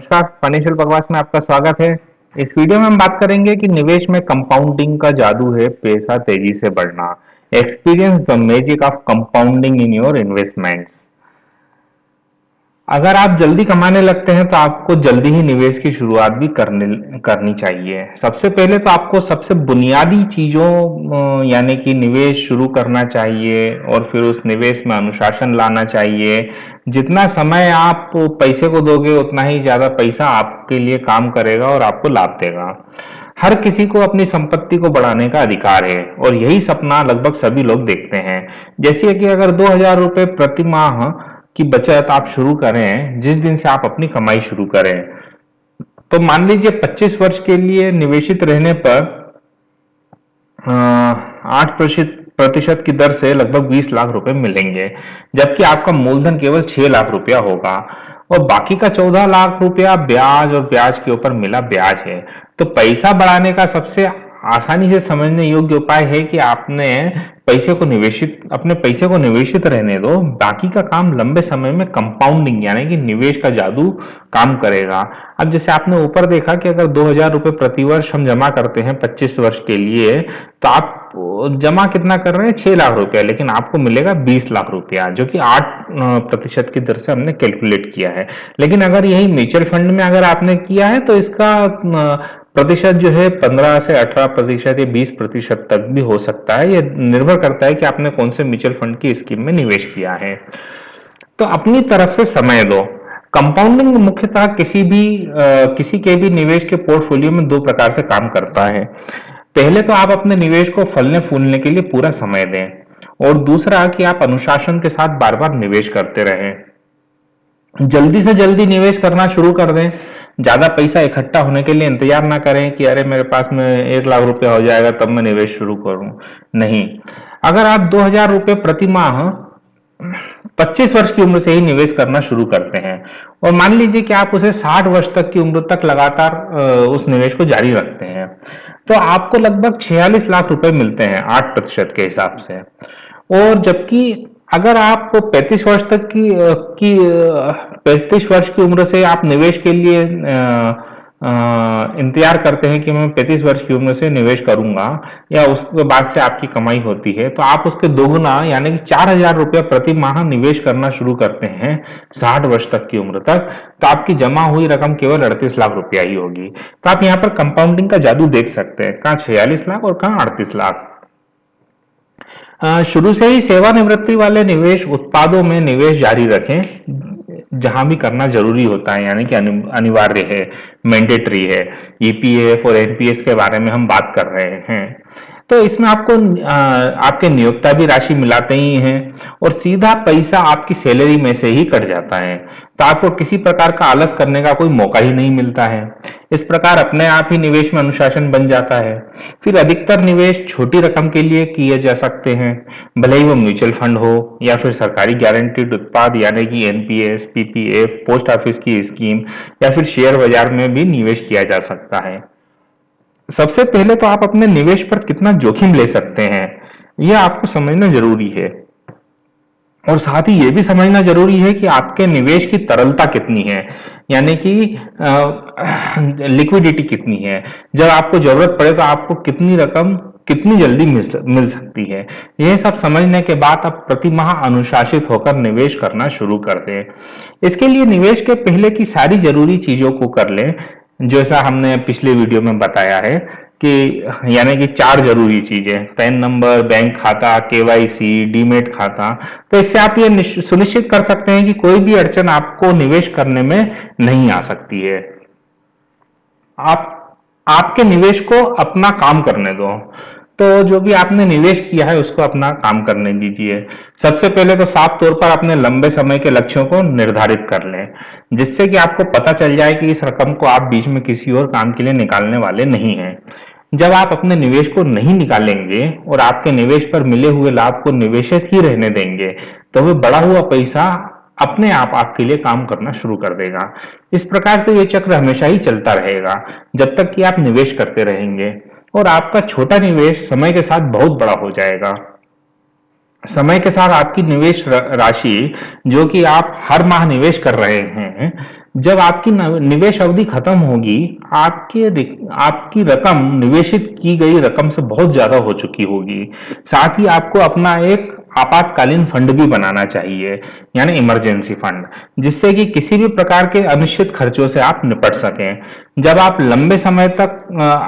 नमस्कार, फाइनेंशियल बकवास में आपका स्वागत है। इस वीडियो में हम बात करेंगे कि निवेश में कंपाउंडिंग का जादू है, पैसा तेजी से बढ़ना। Experience the magic of compounding in your investment. अगर आप जल्दी कमाने लगते हैं तो आपको जल्दी ही निवेश की शुरुआत भी करनी चाहिए। सबसे पहले तो आपको सबसे बुनियादी चीजों यानी कि निवेश शुरू करना चाहिए और फिर उस निवेश में अनुशासन लाना चाहिए। जितना समय आप पैसे को दोगे उतना ही ज्यादा पैसा आपके लिए काम करेगा और आपको लाभ देगा। हर किसी को अपनी संपत्ति को बढ़ाने का अधिकार है और यही सपना लगभग सभी लोग देखते हैं। जैसे कि अगर 2,000 रुपए प्रति माह की बचत आप शुरू करें जिस दिन से आप अपनी कमाई शुरू करें, तो मान लीजिए 25 वर्ष के लिए निवेशित रहने पर 8% की दर से लगभग 20 लाख रुपए मिलेंगे, जबकि आपका मूलधन केवल 6 लाख रुपया होगा और बाकी का 14 लाख रुपया ब्याज और ब्याज के ऊपर मिला ब्याज है। तो पैसा बढ़ाने का सबसे आसानी से समझने योग्य उपाय है कि अपने पैसे को निवेशित रहने दो। बाकी का काम लंबे समय में कंपाउंडिंग यानी कि निवेश का जादू काम करेगा। अब जैसे आपने ऊपर देखा कि अगर 2,000 रुपए प्रति वर्ष हम जमा करते हैं 25 वर्ष के लिए, तो आप जमा कितना कर रहे हैं? 6 लाख रुपया, लेकिन आपको मिलेगा 20 लाख रुपया, जो कि 8% की दर से हमने कैलकुलेट किया है। लेकिन अगर यही म्यूचुअल फंड में अगर आपने किया है तो इसका प्रतिशत जो है 15 से 18% या 20% तक भी हो सकता है। यह निर्भर करता है कि आपने कौन से म्यूचुअल फंड की स्कीम में निवेश किया है। तो अपनी तरफ से समय दो। कंपाउंडिंग मुख्यतः किसी के भी निवेश के पोर्टफोलियो में दो प्रकार से काम करता है। पहले तो आप अपने निवेश को फलने फूलने के लिए पूरा समय दें और दूसरा कि आप अनुशासन के साथ बार बार निवेश करते रहें। जल्दी से जल्दी निवेश करना शुरू कर दें। ज्यादा पैसा इकट्ठा होने के लिए इंतजार ना करें कि अरे मेरे पास में 1 लाख रुपया हो जाएगा तब मैं निवेश शुरू करूं। नहीं, अगर आप 2,000 रुपये प्रति माह 25 वर्ष की उम्र से ही निवेश करना शुरू करते हैं और मान लीजिए कि आप उसे 60 वर्ष तक की उम्र तक लगातार उस निवेश को जारी रखते हैं, तो आपको लगभग 46 लाख रुपए मिलते हैं 8% के हिसाब से। और जबकि अगर आप 35 वर्ष तक की 35 वर्ष की उम्र से आप निवेश के लिए इंतजार करते हैं कि मैं 35 वर्ष की उम्र से निवेश करूंगा या उसके बाद से आपकी कमाई होती है, तो आप उसके दोगुना यानी कि 4,000 रुपया प्रति माह निवेश करना शुरू करते हैं 60 वर्ष तक की उम्र तक, तो आपकी जमा हुई रकम केवल 38 लाख रुपया ही होगी। तो आप यहाँ पर कंपाउंडिंग का जादू देख सकते हैं, कहाँ 46 लाख और कहाँ 38 लाख। शुरू से ही सेवानिवृत्ति वाले निवेश उत्पादों में निवेश जारी रखें जहां भी करना जरूरी होता है, यानी कि अनिवार्य है, मैंडेटरी है। ईपीएफ और एनपीएस के बारे में हम बात कर रहे हैं। तो इसमें आपके नियोक्ता भी राशि मिलाते ही हैं और सीधा पैसा आपकी सैलरी में से ही कट जाता है, तो आपको किसी प्रकार का आलस करने का कोई मौका ही नहीं मिलता है। इस प्रकार अपने आप ही निवेश में अनुशासन बन जाता है। फिर अधिकतर निवेश छोटी रकम के लिए किए जा सकते हैं, भले ही वो म्यूचुअल फंड हो या फिर सरकारी गारंटीड उत्पाद यानी कि एनपीएस, पीपीएफ, पोस्ट ऑफिस की स्कीम या फिर शेयर बाजार में भी निवेश किया जा सकता है। सबसे पहले तो आप अपने निवेश पर कितना जोखिम ले सकते हैं यह आपको समझना जरूरी है और साथ ही यह भी समझना जरूरी है कि आपके निवेश की तरलता कितनी है, यानी कि लिक्विडिटी कितनी है। जब आपको जरूरत पड़े तो आपको कितनी रकम कितनी जल्दी मिल सकती है। यह सब समझने के बाद आप प्रति माह अनुशासित होकर निवेश करना शुरू कर दें। इसके लिए निवेश के पहले की सारी जरूरी चीजों को कर लें, जैसा हमने पिछले वीडियो में बताया है कि यानी कि 4 जरूरी चीजें: पैन नंबर, बैंक खाता, केवाईसी, डीमेट खाता। तो इससे आप ये सुनिश्चित कर सकते हैं कि कोई भी अड़चन आपको निवेश करने में नहीं आ सकती है। आप आपके निवेश को अपना काम करने दो। तो जो भी आपने निवेश किया है उसको अपना काम करने दीजिए। सबसे पहले तो साफ तौर पर अपने लंबे समय के लक्ष्यों को निर्धारित कर लें, जिससे कि आपको पता चल जाए कि इस रकम को आप बीच में किसी और काम के लिए निकालने वाले नहीं हैं। जब आप अपने निवेश को नहीं निकालेंगे और आपके निवेश पर मिले हुए लाभ को निवेशित ही रहने देंगे, तो वह बढ़ा हुआ पैसा अपने आप आपके लिए काम करना शुरू कर देगा। इस प्रकार से यह चक्र हमेशा ही चलता रहेगा जब तक कि आप निवेश करते रहेंगे और आपका छोटा निवेश समय के साथ बहुत बड़ा हो जाएगा। समय के साथ आपकी निवेश राशि जो कि आप हर माह निवेश कर रहे हैं जब आपकी निवेश अवधि खत्म होगी, आपकी रकम निवेशित की गई रकम से बहुत ज्यादा हो चुकी होगी। साथ ही आपको अपना एक आपातकालीन फंड भी बनाना चाहिए, यानी इमरजेंसी फंड, जिससे कि किसी भी प्रकार के अनिश्चित खर्चों से आप निपट सकें। जब आप लंबे समय तक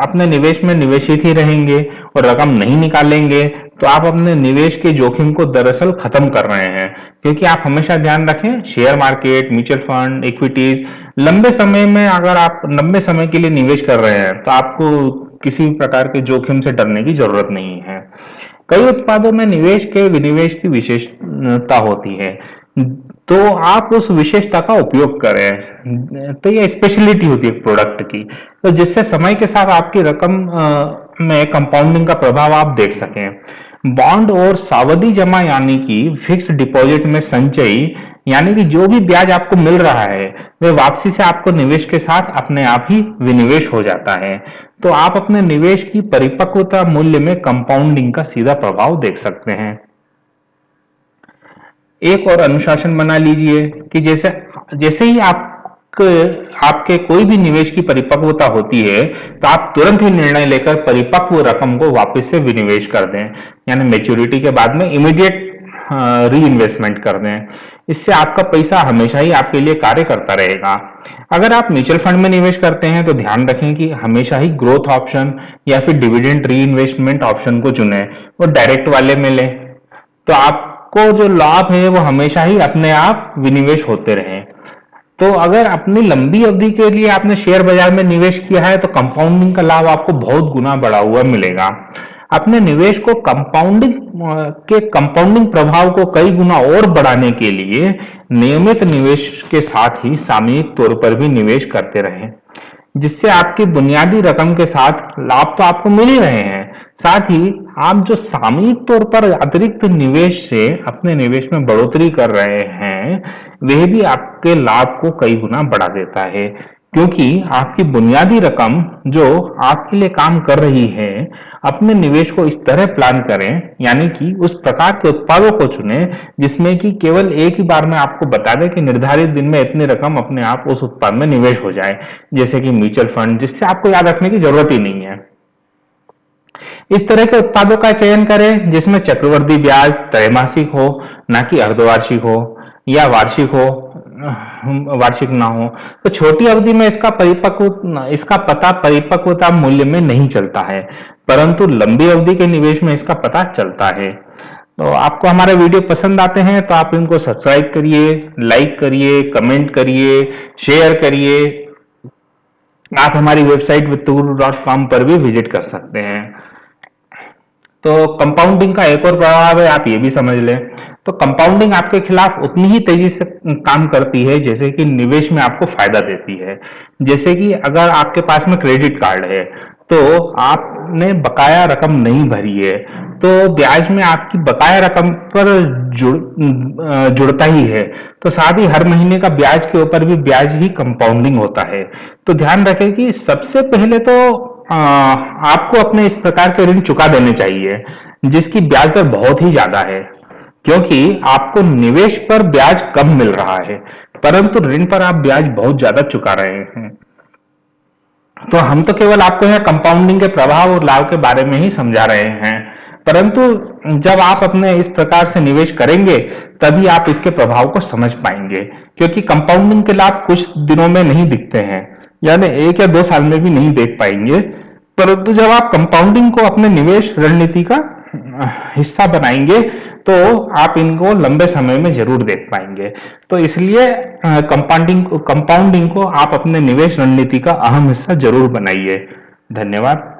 अपने निवेश में निवेशित ही रहेंगे और रकम नहीं निकालेंगे, तो आप अपने निवेश के जोखिम को दरअसल खत्म कर रहे हैं। क्योंकि आप हमेशा ध्यान रखें, share market, mutual fund, equities, लंबे समय में अगर आप लंबे समय के लिए निवेश कर रहे हैं, तो आपको किसी भी प्रकार के जोखिम से डरने की जरूरत नहीं है। कई उत्पादों में निवेश के विनिवेश की विशेषता होती है, तो आप उस विशेषता का उपयोग करें। तो ये स्पेशलिटी होती है प्रोडक्ट की, तो जिससे समय के साथ आपकी रकम में कंपाउंडिंग का प्रभाव आप देख सकें। बॉन्ड और सावधि जमा यानी कि फिक्स्ड डिपॉजिट में संचयी, यानी कि जो भी ब्याज आपको मिल रहा है वे वापसी से आपको निवेश के साथ अपने आप ही विनिवेश हो जाता है। तो आप अपने निवेश की परिपक्वता मूल्य में कंपाउंडिंग का सीधा प्रभाव देख सकते हैं। एक और अनुशासन बना लीजिए कि जैसे जैसे ही आपके कोई भी निवेश की परिपक्वता होती है, तो आप तुरंत ही निर्णय लेकर परिपक्व रकम को वापस से विनिवेश कर दें, यानी मैच्योरिटी के बाद में इमीडिएट री इन्वेस्टमेंट कर दें। इससे आपका पैसा हमेशा ही आपके लिए कार्य करता रहेगा। अगर आप म्यूचुअल फंड में निवेश करते हैं, तो ध्यान रखें कि हमेशा ही ग्रोथ ऑप्शन या फिर डिविडेंड री इन्वेस्टमेंट ऑप्शन को चुनें और डायरेक्ट वाले में लें, तो आपको जो लाभ है वो हमेशा ही अपने आप विनिवेश होते रहे। तो अगर अपनी लंबी अवधि के लिए आपने शेयर बाजार में निवेश किया है, तो कंपाउंडिंग का लाभ आपको बहुत गुना बढ़ा हुआ मिलेगा। अपने निवेश को कंपाउंडिंग प्रभाव को कई गुना और बढ़ाने के लिए नियमित निवेश के साथ ही सामयिक तौर पर भी निवेश करते रहें, जिससे आपकी बुनियादी रकम के साथ लाभ तो आपको मिल ही रहे हैं, साथ ही आप जो सामयिक तौर पर अतिरिक्त निवेश से अपने निवेश में बढ़ोतरी कर रहे हैं, वह भी आपके लाभ को कई गुना बढ़ा देता है। क्योंकि आपकी बुनियादी रकम जो आपके लिए काम कर रही है, अपने निवेश को इस तरह प्लान करें, यानी कि उस प्रकार के उत्पादों को चुनें जिसमें कि केवल एक ही बार में आपको बता दें कि निर्धारित दिन में इतनी रकम अपने आप उस उत्पाद में निवेश हो जाए, जैसे कि म्यूचुअल फंड, जिससे आपको याद रखने की जरूरत ही नहीं है। इस तरह के उत्पादों का चयन करें जिसमें चक्रवृद्धि ब्याज त्रैमासिक हो, ना कि अर्धवार्षिक हो या वार्षिक ना हो। तो छोटी अवधि में इसका पता परिपक्वता मूल्य में नहीं चलता है, परंतु लंबी अवधि के निवेश में इसका पता चलता है। तो आपको हमारे वीडियो पसंद आते हैं तो आप इनको सब्सक्राइब करिए, लाइक करिए, कमेंट करिए, शेयर करिए। आप हमारी वेबसाइट वित्तगुरु.com पर भी विजिट कर सकते हैं। तो कंपाउंडिंग का एक और प्रभाव है, आप ये भी समझ लें। तो कंपाउंडिंग आपके खिलाफ उतनी ही तेजी से काम करती है जैसे कि निवेश में आपको फायदा देती है। जैसे कि अगर आपके पास में क्रेडिट कार्ड है, तो आपने बकाया रकम नहीं भरी है, तो ब्याज में आपकी बकाया रकम पर जुड़ता ही है। तो साथ ही हर महीने का ब्याज के ऊपर भी ब्याज ही कंपाउंडिंग होता है। तो ध्यान रखें कि सबसे पहले तो आपको अपने इस प्रकार के ऋण चुका देने चाहिए जिसकी ब्याज दर बहुत ही ज्यादा है, क्योंकि आपको निवेश पर ब्याज कम मिल रहा है, परंतु ऋण पर आप ब्याज बहुत ज्यादा चुका रहे हैं। तो हम तो केवल आपको यहाँ कंपाउंडिंग के प्रभाव और लाभ के बारे में ही समझा रहे हैं, परंतु जब आप अपने इस प्रकार से निवेश करेंगे तभी आप इसके प्रभाव को समझ पाएंगे। क्योंकि कंपाउंडिंग के लाभ कुछ दिनों में नहीं दिखते हैं, यानी 1 या 2 साल में भी नहीं देख पाएंगे, परंतु जब आप कंपाउंडिंग को अपने निवेश रणनीति का हिस्सा बनाएंगे तो आप इनको लंबे समय में जरूर देख पाएंगे। तो इसलिए कंपाउंडिंग को आप अपने निवेश रणनीति का अहम हिस्सा जरूर बनाइए। धन्यवाद।